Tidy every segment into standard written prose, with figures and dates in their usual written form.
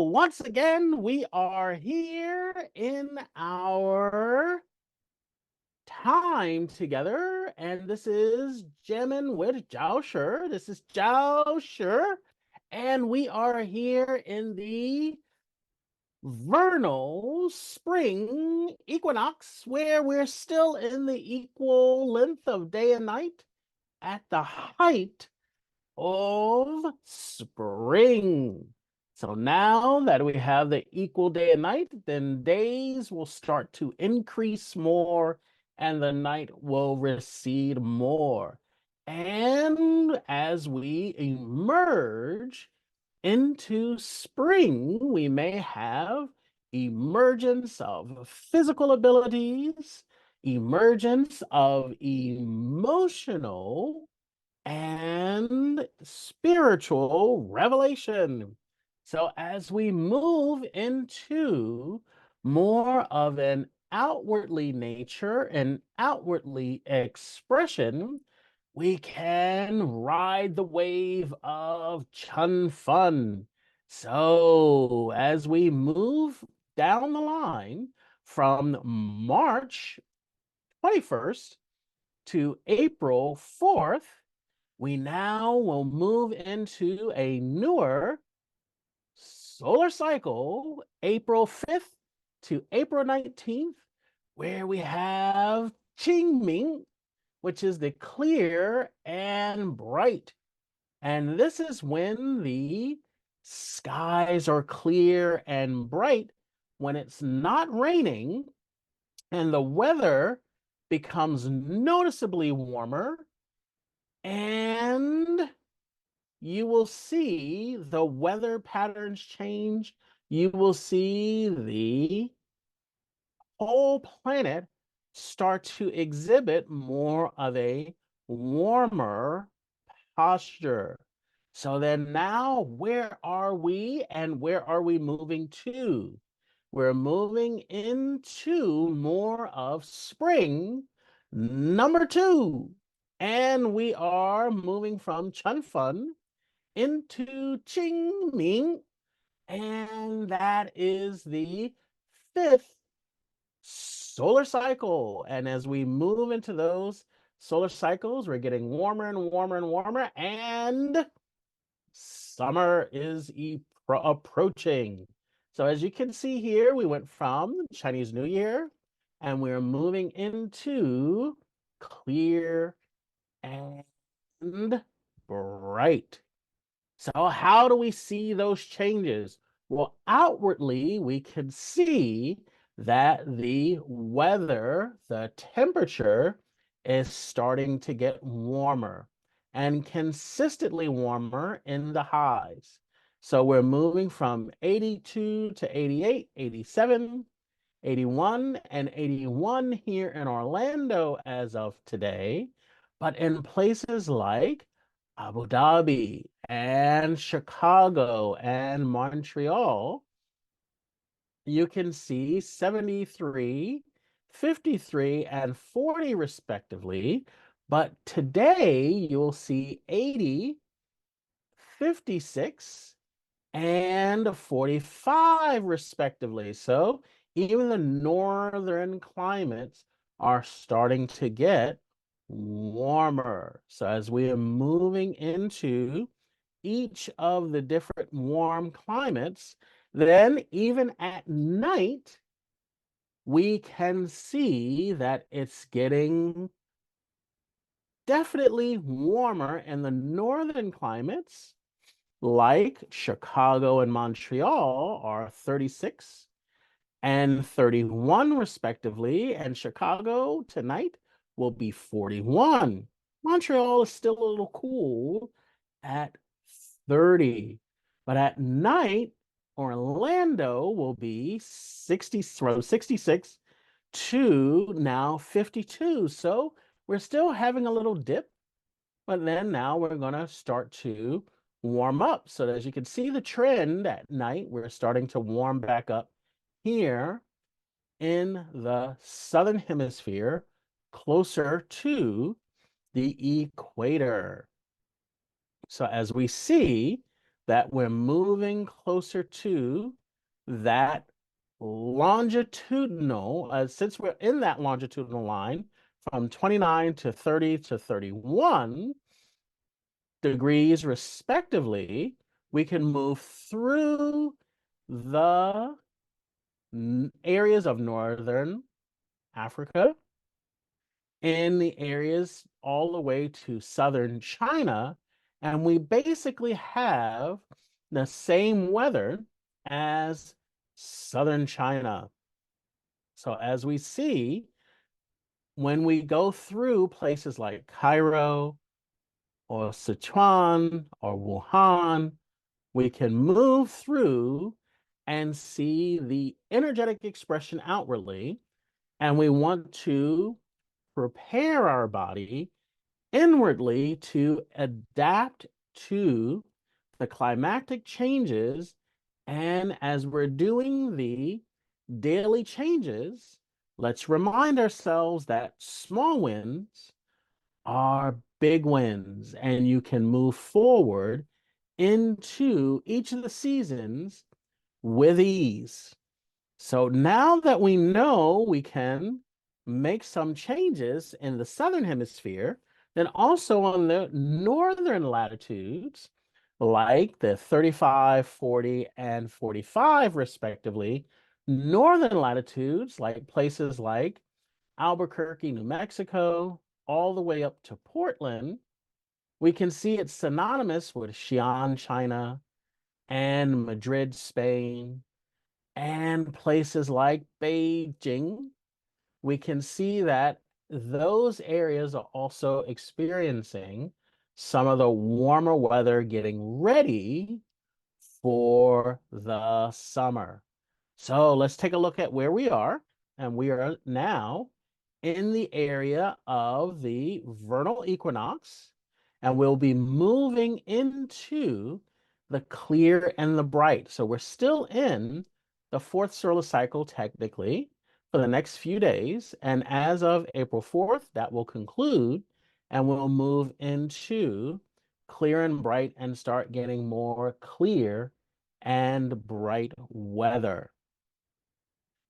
once again, we are here in our time together, and this is Jammin with Jiao Shi. This is Jiao Shi, and we are here in the vernal spring equinox, where we're still in the equal length of day and night at the height of spring. So now that we have the equal day and night, then days will start to increase more and the night will recede more. And as we emerge into spring, we may have emergence of physical abilities, emergence of emotional and spiritual revelation. So, as we move into more of an outwardly nature and outwardly expression, we can ride the wave of Chūn Fēn. So, as we move down the line from March 21st to April 4th, we now will move into a newer solar cycle, April 5th to April 19th, where we have Jammin, which is the clear and bright. And this is when the skies are clear and bright, when it's not raining and the weather becomes noticeably warmer, and you will see the weather patterns change. You will see the whole planet start to exhibit more of a warmer posture. So then now, where are we and where are we moving to? We're moving into more of spring number 2. And we are moving from Chūn Fēn into Jammin, and that is the 5th solar cycle. And as we move into those solar cycles, we're getting warmer and warmer and warmer, and summer is approaching. So as you can see here, we went from Chinese New Year, and we're moving into clear and bright. So how do we see those changes? Well, outwardly, we can see that the weather, the temperature is starting to get warmer and consistently warmer in the highs. So we're moving from 82 to 88, 87, 81, and 81 here in Orlando as of today. But in places like Abu Dhabi and Chicago and Montreal, you can see 73, 53, and 40 respectively. But today you'll see 80, 56, and 45 respectively. So even the northern climates are starting to get warmer. So as we are moving into each of the different warm climates, then even at night, we can see that it's getting definitely warmer in the northern climates, like Chicago and Montreal are 36 and 31 respectively, and Chicago tonight will be 41. Montreal is still a little cool at 30, but at night, Orlando will be 60, from 66 to now 52. So we're still having a little dip, but then now we're going to start to warm up. So as you can see the trend at night, we're starting to warm back up here in the southern hemisphere, closer to the equator. So as we see, that we're moving closer to that longitudinal, since we're in that longitudinal line from 29 to 30 to 31 degrees respectively, we can move through the areas of northern Africa in the areas all the way to southern China, and we basically have the same weather as southern China. So as we see, when we go through places like Cairo or Sichuan or Wuhan, we can move through and see the energetic expression outwardly, and we want to prepare our body inwardly to adapt to the climatic changes. And as we're doing the daily changes, let's remind ourselves that small wins are big wins, and you can move forward into each of the seasons with ease. So now that we know we can make some changes in the southern hemisphere, then also on the northern latitudes, like the 35, 40, and 45 respectively, northern latitudes, like places like Albuquerque, New Mexico, all the way up to Portland, we can see it's synonymous with Xi'an, China, and Madrid, Spain, and places like Beijing. We can see that those areas are also experiencing some of the warmer weather, getting ready for the summer. So let's take a look at where we are. And we are now in the area of the vernal equinox, and we'll be moving into the clear and the bright. So we're still in the fourth solar cycle, technically, for the next few days. And as of April 4th, that will conclude, and we'll move into clear and bright and start getting more clear and bright weather.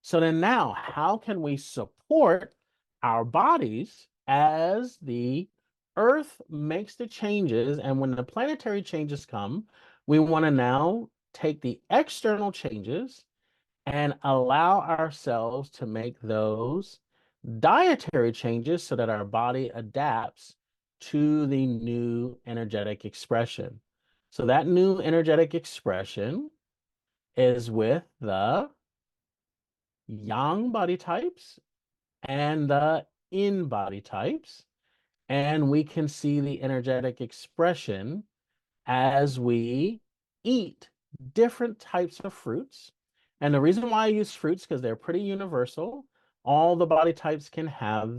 So then now, how can we support our bodies as the Earth makes the changes? And when the planetary changes come, we want to now take the external changes and allow ourselves to make those dietary changes so that our body adapts to the new energetic expression. So that new energetic expression is with the yang body types and the yin body types. And we can see the energetic expression as we eat different types of fruits. And the reason why I use fruits, because they're pretty universal. All the body types can have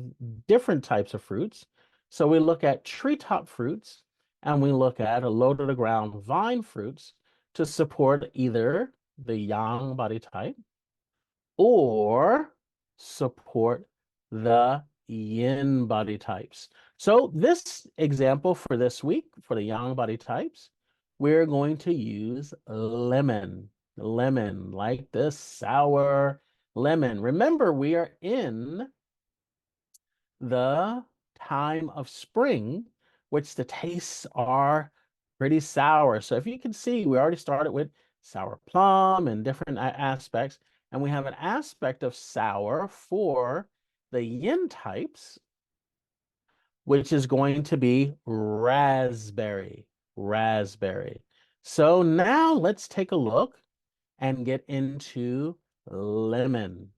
different types of fruits. So we look at treetop fruits and we look at low to the ground vine fruits to support either the yang body type or support the yin body types. So this example for this week, for the yang body types, we're going to use lemon. Lemon, like this sour lemon. Remember, we are in the time of spring, which the tastes are pretty sour. So if you can see, we already started with sour plum and different aspects. And we have an aspect of sour for the yin types, which is going to be raspberry. Raspberry. So now let's take a look and get into lemon.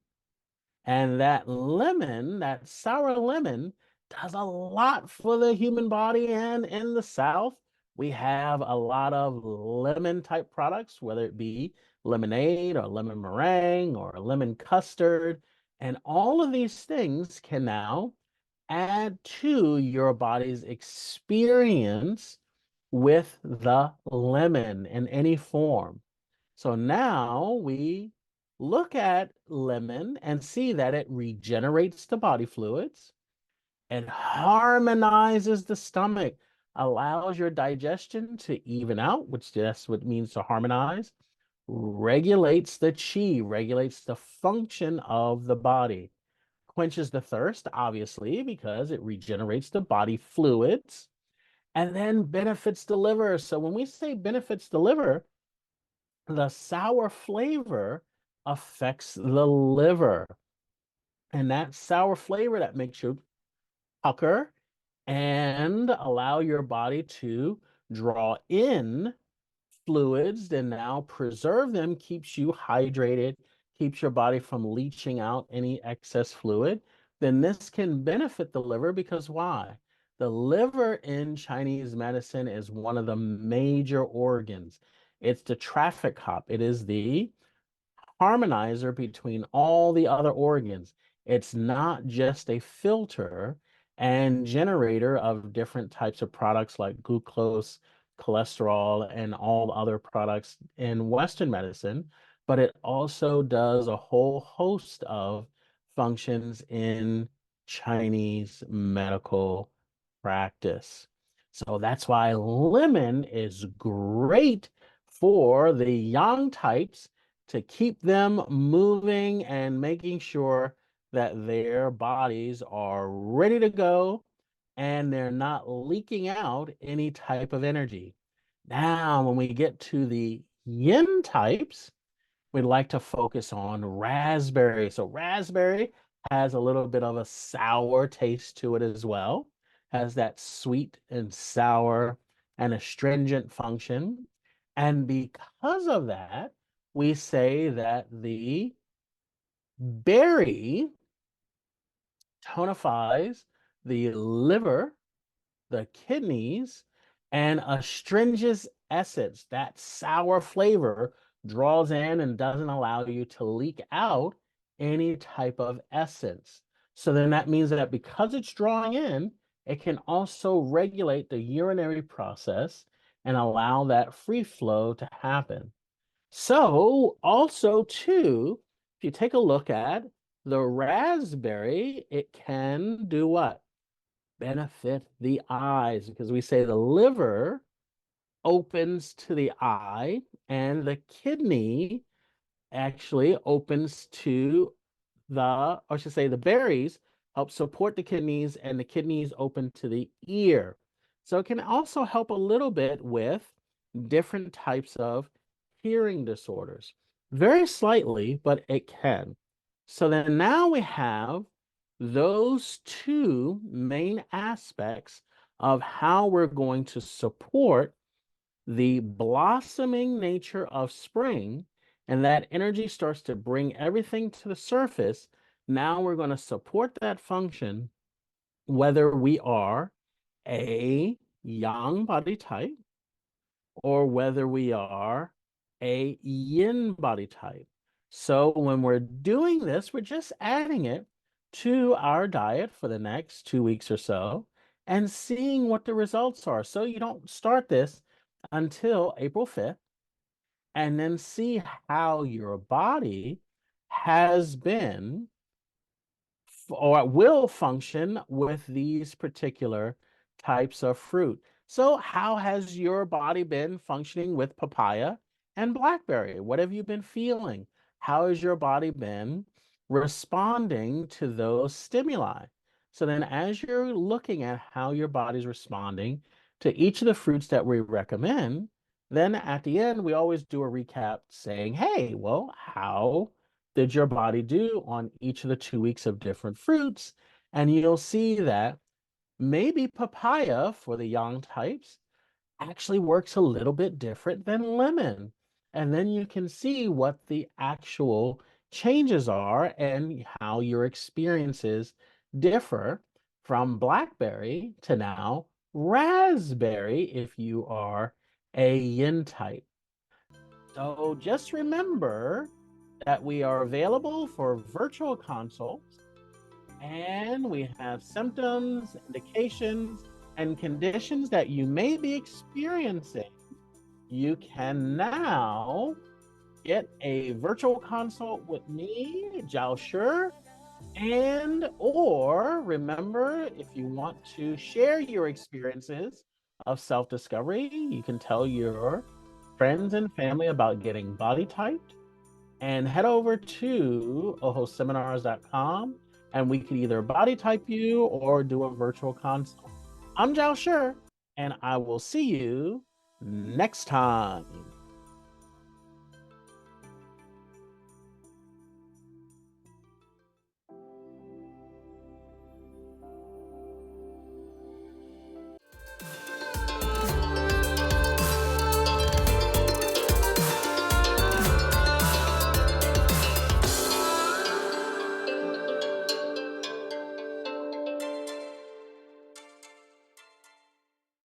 And that lemon, that sour lemon, does a lot for the human body. And in the South, we have a lot of lemon type products, whether it be lemonade or lemon meringue or lemon custard. And all of these things can now add to your body's experience with the lemon in any form. So now we look at lemon and see that it regenerates the body fluids and harmonizes the stomach. allows your digestion to even out, which that's what it means to harmonize, regulates the chi, regulates the function of the body, quenches the thirst, obviously, because it regenerates the body fluids, and then benefits the liver. So when we say benefits the liver, the sour flavor affects the liver. And that sour flavor that makes you pucker and allow your body to draw in fluids, then now preserve them, keeps you hydrated, keeps your body from leaching out any excess fluid, then this can benefit the liver because why? The liver in Chinese medicine is one of the major organs. It's the traffic cop. It is the harmonizer between all the other organs. It's not just a filter and generator of different types of products like glucose, cholesterol, and all other products in Western medicine, but it also does a whole host of functions in Chinese medical practice. So that's why lemon is great for the yang types to keep them moving and making sure that their bodies are ready to go and they're not leaking out any type of energy. Now, when we get to the yin types, we'd like to focus on raspberry. So raspberry has a little bit of a sour taste to it as well, has that sweet and sour and astringent function. And because of that, we say that the berry tonifies the liver, the kidneys, and astringent essence, that sour flavor, draws in and doesn't allow you to leak out any type of essence. So then that means that because it's drawing in, it can also regulate the urinary process and allow that free flow to happen. So also too, if you take a look at the raspberry, it can do what? Benefit the eyes because we say the liver opens to the eye and the kidney actually opens to the, or I should say, the berries help support the kidneys and the kidneys open to the ear. So it can also help a little bit with different types of hearing disorders. Very slightly, but it can. So then now we have those two main aspects of how we're going to support the blossoming nature of spring, and that energy starts to bring everything to the surface. Now we're going to support that function, whether we are a yang body type or whether we are a yin body type. So when we're doing this, we're just adding it to our diet for the next 2 weeks or so and seeing what the results are. So you don't start this until April 5th and then see how your body has been or will function with these particular types of fruit. So, how has your body been functioning with papaya and blackberry? What have you been feeling? How has your body been responding to those stimuli? So, then as you're looking at how your body's responding to each of the fruits that we recommend, then at the end, we always do a recap saying, hey, well, how did your body do on each of the 2 weeks of different fruits? And you'll see that maybe papaya for the yang types actually works a little bit different than lemon. And then you can see what the actual changes are and how your experiences differ from blackberry to now raspberry if you are a yin type. So just remember that we are available for virtual consults and we have symptoms, indications, and conditions that you may be experiencing. You can now get a virtual consult with me, Jiao Shi, and or remember if you want to share your experiences of self-discovery. You can tell your friends and family about getting body typed, and head over to ohoseminars.com and we can either body type you or do a virtual consult. I'm Jiao Shi, and I will see you next time.